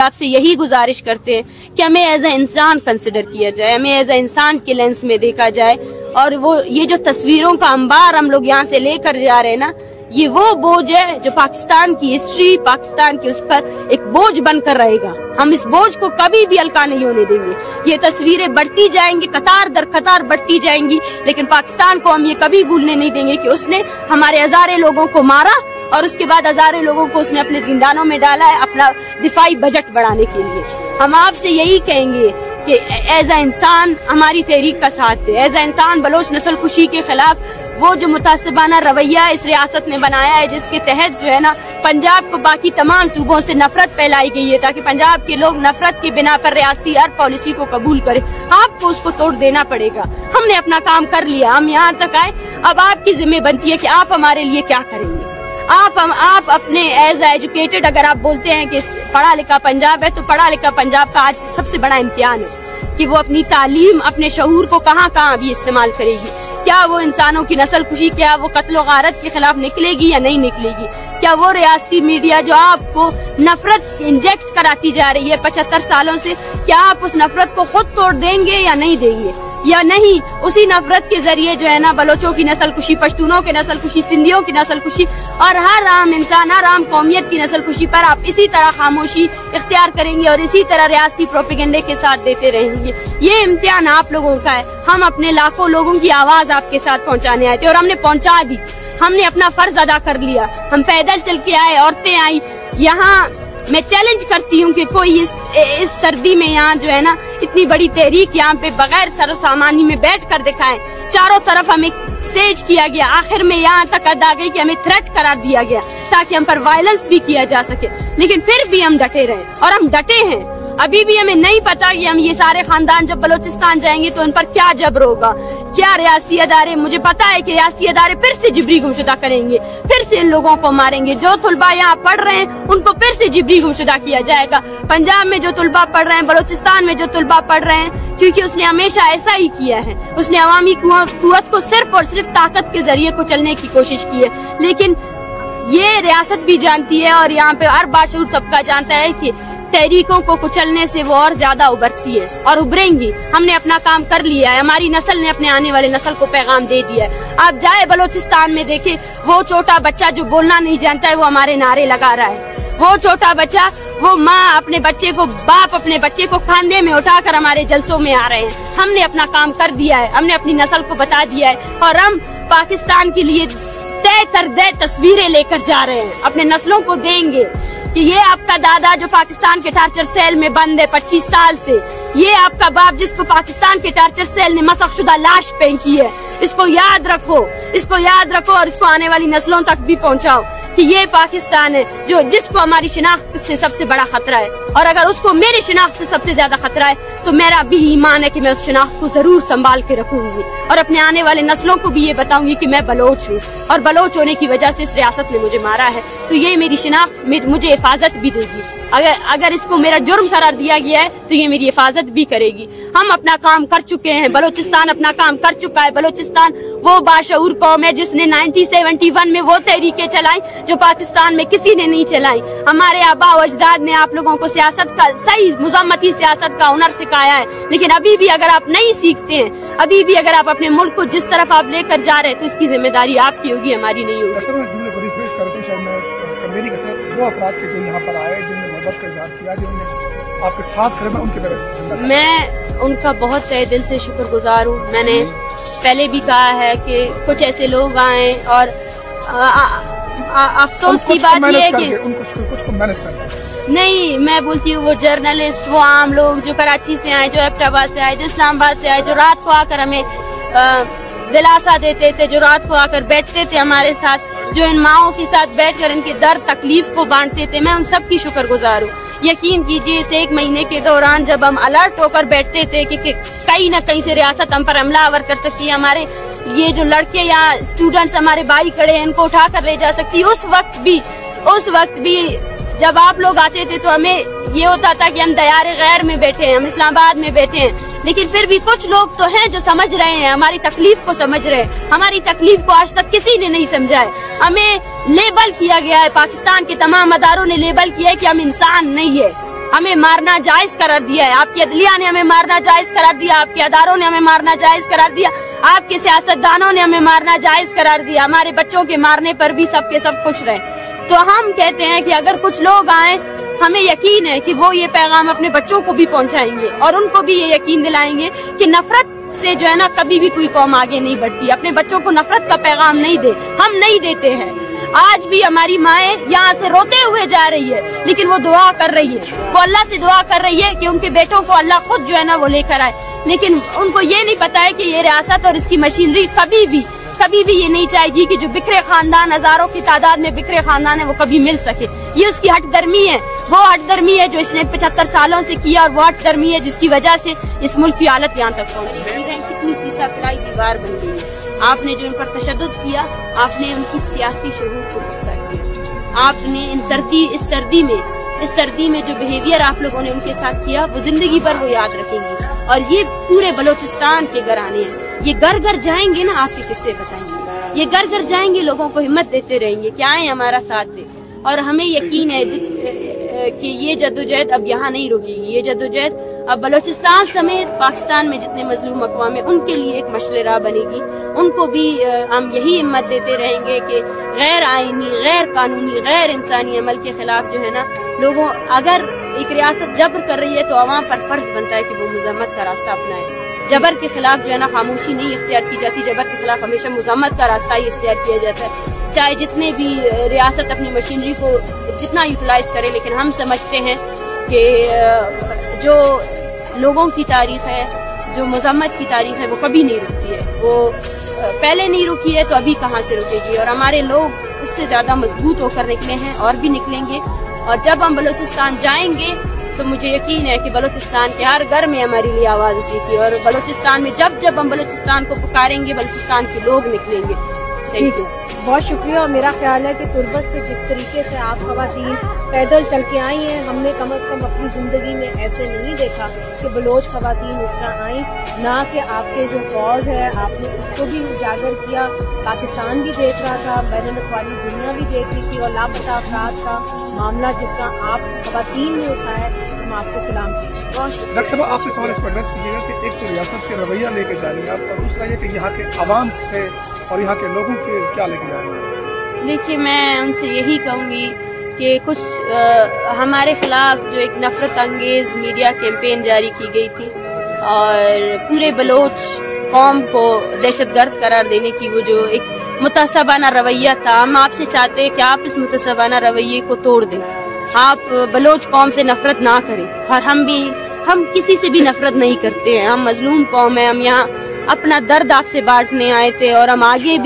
आपसे यही गुजारिश करते हैं कि हमें एज ए इंसान कंसिडर किया जाए, हमें एज ए इंसान के लेंस में देखा जाए। और वो ये जो तस्वीरों का अंबार हम लोग यहाँ से लेकर जा रहे हैं ना, ये वो बोझ है जो पाकिस्तान की हिस्ट्री, पाकिस्तान के उस पर एक बोझ बनकर रहेगा। हम इस बोझ को कभी भी हल्का नहीं होने देंगे। ये तस्वीरें बढ़ती जाएंगी, कतार दर कतार बढ़ती जाएंगी, लेकिन पाकिस्तान को हम ये कभी भूलने नहीं देंगे कि उसने हमारे हजारे लोगों को मारा और उसके बाद हजारों लोगों को उसने अपने जिंदानों में डाला है अपना दिफाई बजट बढ़ाने के लिए। हम आपसे यही कहेंगे कि एज ए इंसान हमारी तहरीक का साथ दे। एज ए इंसान बलोच नस्ल कुशी के खिलाफ वो जो मुतासिबाना रवैया इस रियासत ने बनाया है, जिसके तहत जो है ना पंजाब को बाकी तमाम सूबों से नफरत फैलाई गई है ताकि पंजाब के लोग नफरत की बिना पर रियासती हर पॉलिसी को कबूल करें, आपको उसको तोड़ देना पड़ेगा। हमने अपना काम कर लिया, हम यहाँ तक आए, अब आपकी जिम्मे बनती है कि आप हमारे लिए क्या करेंगे। आप अपने एज एजुकेटेड अगर आप बोलते हैं कि पढ़ा लिखा पंजाब है, तो पढ़ा लिखा पंजाब का आज सबसे बड़ा इम्तिहान है कि वो अपनी तालीम, अपने शऊर को कहाँ कहाँ भी इस्तेमाल करेगी। क्या वो इंसानों की नस्ल कुशी, क्या वो कत्ल गारत के खिलाफ निकलेगी या नहीं निकलेगी? क्या वो रियासती मीडिया जो आपको नफरत इंजेक्ट कराती जा रही है 75 सालों से, क्या आप उस नफरत को खुद तोड़ देंगे या नहीं देंगे? या नहीं उसी नफरत के जरिए जो है ना बलोचों की नस्ल कुशी, पश्तूनों की नस्ल कुशी, सिंधियों की नस्ल कुशी और हर आम इंसान, हर आम कौमियत की नस्ल कुशी पर आप इसी तरह खामोशी इख्तियार करेंगे और इसी तरह रियासती प्रोपेगेंडे के साथ देते रहेंगे? ये इम्तिहान आप लोगों का है। हम अपने लाखों लोगों की आवाज आपके साथ पहुँचाने आए थे और हमने पहुँचा दी। हमने अपना फर्ज अदा कर लिया। हम पैदल चल के आए, औरतें आई। यहाँ मैं चैलेंज करती हूँ कि कोई इस सर्दी में यहाँ जो है ना इतनी बड़ी तहरीक यहाँ पे बगैर सर सामानी में बैठ कर दिखाए। चारों तरफ हमें सेज किया गया, आखिर में यहाँ तक आ गई कि हमें थ्रेट करार दिया गया ताकि हम पर वायलेंस भी किया जा सके, लेकिन फिर भी हम डटे रहे और हम डटे हैं। अभी भी हमें नहीं पता कि हम ये सारे खानदान जब बलोचिस्तान जाएंगे तो उन पर क्या जबर होगा, क्या रियासती अदारे, मुझे पता है कि रियासती अदारे फिर से जिबरी गुमशुदा करेंगे, फिर से इन लोगों को मारेंगे। जो तुलबा यहाँ पढ़ रहे हैं उनको फिर से जिबरी गुमशुदा किया जाएगा। पंजाब में जो तुलबा पढ़ रहे हैं, बलोचिस्तान में जो तुलबा पढ़ रहे हैं, क्योंकि उसने हमेशा ऐसा ही किया है। उसने अवामी कुव्वत को सिर्फ और सिर्फ ताकत के जरिए कुचलने की कोशिश की है। लेकिन ये रियासत भी जानती है और यहाँ पे हर बाशऊर तबका जानता है कि तहरीकों को कुचलने से वो और ज्यादा उभरती है और उभरेंगी। हमने अपना काम कर लिया है, हमारी नस्ल ने अपने आने वाले नस्ल को पैगाम दे दिया है। आप जाए बलोचिस्तान में देखे, वो छोटा बच्चा जो बोलना नहीं जानता है वो हमारे नारे लगा रहा है। वो छोटा बच्चा, वो माँ अपने बच्चे को, बाप अपने बच्चे को खांदे में उठाकर हमारे जलसों में आ रहे हैं। हमने अपना काम कर दिया है, हमने अपनी नस्ल को बता दिया है और हम पाकिस्तान के लिए तय तर दे तस्वीरें लेकर जा रहे हैं। अपने नस्लों को देंगे कि ये आपका दादा जो पाकिस्तान के टार्चर सेल में बंद है 25 साल से, ये आपका बाप जिसको पाकिस्तान के टार्चर सेल ने मसखशुदा लाश फेंकी है। इसको याद रखो, इसको याद रखो और इसको आने वाली नस्लों तक भी पहुंचाओ कि ये पाकिस्तान है जो जिसको हमारी शिनाख्त से सबसे बड़ा खतरा है। और अगर उसको मेरी शिनाख्त से सबसे ज्यादा खतरा है तो मेरा भी ईमान है कि मैं उस शिनाख्त को जरूर संभाल के रखूंगी और अपने आने वाले नस्लों को भी ये बताऊंगी कि मैं बलोच हूँ और बलोच होने की वजह से इस रियासत ने मुझे मारा है, तो ये मेरी शिनाख्त मुझे हिफाजत भी देगी। अगर इसको मेरा जुर्म करार दिया गया है तो ये मेरी हिफाजत भी करेगी। हम अपना काम कर चुके हैं, बलोचिस्तान अपना काम कर चुका है। बलोचिस्तान वो बाशऊर कौम है जिसने 1971 में वो तहरीकें चलाई जो पाकिस्तान में किसी ने नहीं चलाई। हमारे आबा व अजदाद ने आप लोगों को सियासत का, सही मुज़म्मती सियासत का हुनर सिखाया है, लेकिन अभी भी अगर आप नहीं सीखते हैं, अभी भी अगर आप अपने मुल्क को जिस तरफ आप लेकर जा रहे हैं तो इसकी जिम्मेदारी आपकी होगी, हमारी नहीं होगी। वो अफराद के जो यहाँ पर आए, जिन्होंने मोहब्बत का इज़हार किया, जिन्होंने आपके साथ खड़े, उनके बारे में मैं उनका बहुत तहे दिल से शुक्रगुजार हूँ। मैंने पहले भी कहा है कि कुछ ऐसे लोग आए और अफसोस की बात यह है कि कुछ नहीं, मैं बोलती हूँ वो जर्नलिस्ट, वो आम लोग जो कराची से आए, जो एबटाबाद से आए, जो इस्लामाबाद से आए, जो रात को आकर हमें दिलासा देते थे, जो रात को आकर बैठते थे हमारे साथ, जो इन माओं के साथ बैठकर इनके दर्द तकलीफ को बांटते थे, मैं उन सब की शुक्रगुजार हूँ। यकीन कीजिए इस 1 महीने के दौरान जब हम अलर्ट होकर बैठते थे कि कहीं न कहीं से रियासत हम पर हमलावर कर सकती है, हमारे ये जो लड़के या स्टूडेंट्स हमारे भाई खड़े हैं इनको उठा कर ले जा सकती है, उस वक्त भी जब आप लोग आते थे तो हमें ये होता था कि हम दयारे गैर में बैठे हैं, हम इस्लामाबाद में बैठे हैं, लेकिन फिर भी कुछ लोग तो हैं जो समझ रहे हैं, हमारी तकलीफ को समझ रहे हैं। हमारी तकलीफ को आज तक किसी ने नहीं समझा है। हमें लेबल किया गया है, पाकिस्तान के तमाम अदारों ने लेबल किया है कि हम इंसान नहीं है, हमें मारना जायज करार दिया है। आपकी अदलिया ने हमें मारना जायज करार दिया, आपके अदारों ने हमें मारना जायज करार दिया, आपके सियासतदानों ने हमें मारना जायज करार दिया। हमारे बच्चों के मारने पर भी सबके सब खुश रहे। तो हम कहते हैं कि अगर कुछ लोग आए, हमें यकीन है कि वो ये पैगाम अपने बच्चों को भी पहुंचाएंगे और उनको भी ये यकीन दिलाएंगे कि नफरत से जो है ना कभी भी कोई कौम आगे नहीं बढ़ती। अपने बच्चों को नफरत का पैगाम नहीं दे, हम नहीं देते हैं। आज भी हमारी माएँ यहाँ से रोते हुए जा रही है, लेकिन वो दुआ कर रही है, वो अल्लाह से दुआ कर रही है कि उनके बेटों को अल्लाह खुद जो है ना वो लेकर आए। लेकिन उनको ये नहीं पता है कि ये रियासत और इसकी मशीनरी कभी भी ये नहीं चाहेगी कि जो बिखरे खानदान, हजारों की तादाद में बिखरे खानदान है, वो कभी मिल सके। ये उसकी हटदर्मी है, वो हटदर्मी है जो इसने 75 सालों से किया, और वो हटदर्मी है जिसकी वजह से इस मुल्क की हालत यहाँ तक पहुँची। कितनी शीशा खिलाई दीवार बन गई है। आपने जो इन पर तशद्दुद किया, आपने उनकी सियासी शऊर को पुख्ता किया। आपने इस सर्दी में जो बिहेवियर आप लोगों ने उनके साथ किया, वो जिंदगी भर वो याद रखेंगी। और ये पूरे बलोचिस्तान के घराने हैं, ये घर घर जाएंगे ना, आपके किस्से बताएंगे, ये घर घर जाएंगे, लोगों को हिम्मत देते रहेंगे कि आए हमारा साथ दे। और हमें यकीन है कि ये जद्दोजहद अब यहाँ नहीं रुकेगी। ये जद्दोजहद अब बलोचिस्तान समेत पाकिस्तान में जितने मजलूम अक़वाम है उनके लिए एक मशले राह बनेगी। उनको भी हम यही हिम्मत देते रहेंगे कि गैर आईनी, गैर कानूनी, गैर इंसानी अमल के खिलाफ जो है ना, लोगों, अगर एक रियासत जबर कर रही है तो अवाम पर फर्ज बनता है कि वो मुज़म्मत का रास्ता अपनाए। जबर के खिलाफ जो है ना खामोशी नहीं इख्तियार की जाती, जबर के खिलाफ हमेशा मुज़म्मत का रास्ता ही इख्तियार किया जाता है। चाहे जितने भी रियासत अपनी मशीनरी को जितना यूटिलाइज करे, लेकिन हम समझते हैं कि जो लोगों की तारीख है, जो मुज़म्मत की तारीख है, वो कभी नहीं रुकती है। वो पहले नहीं रुकी है तो अभी कहाँ से रुकेगी। और हमारे लोग इससे ज्यादा मजबूत होकर निकले हैं और भी निकलेंगे। और जब हम बलूचिस्तान जाएंगे तो मुझे यकीन है कि बलूचिस्तान के हर घर में हमारे लिए आवाज उठेगी। और बलूचिस्तान में जब हम बलूचिस्तान को पुकारेंगे, बलूचिस्तान के लोग निकलेंगे। थैंक यू, बहुत शुक्रिया। और मेरा ख्याल है कि तुर्बत से जिस तरीके से आप ख़वातीन पैदल चल के आई हैं, हमने कम से कम अपनी ज़िंदगी में ऐसे नहीं देखा कि बलोच ख़वातीन इस तरह आई। ना कि आपके जो फौज है आपने उसको भी उजागर किया, पाकिस्तान भी देख रहा था, बैनुल-अक़वामी दुनिया भी देख रही थी। और लापता अफराद का मामला जिस तरह आप ख़वातीन ने उठाया, हम आपको सलाम कीजिए। डॉक्टर साहब, आपसे सवाल इस पर एड्रेस कीजिएगा कि एक तो रियासत के रवैया लेके जा रही है आप, और दूसरा ये कि यहाँ के आवाम से और यहाँ के लोगों के क्या लेके जा रही है? देखिए, मैं उनसे यही कहूँगी कि कुछ हमारे खिलाफ जो एक नफरत अंगेज मीडिया कैंपेन जारी की गई थी और पूरे बलोच कौम को दहशतगर्द करार देने की वो जो एक मुतअस्सबाना रवैया था, हम आपसे चाहते हैं कि आप इस मुतअस्सबाना रवैये को तोड़ दें। आप बलोच कौम से नफरत ना करें। और हम किसी से भी नफरत नहीं करते हैं। हम मजलूम कौम है, हम यहाँ अपना दर्द आपसे बांटने आए थे और हम आगे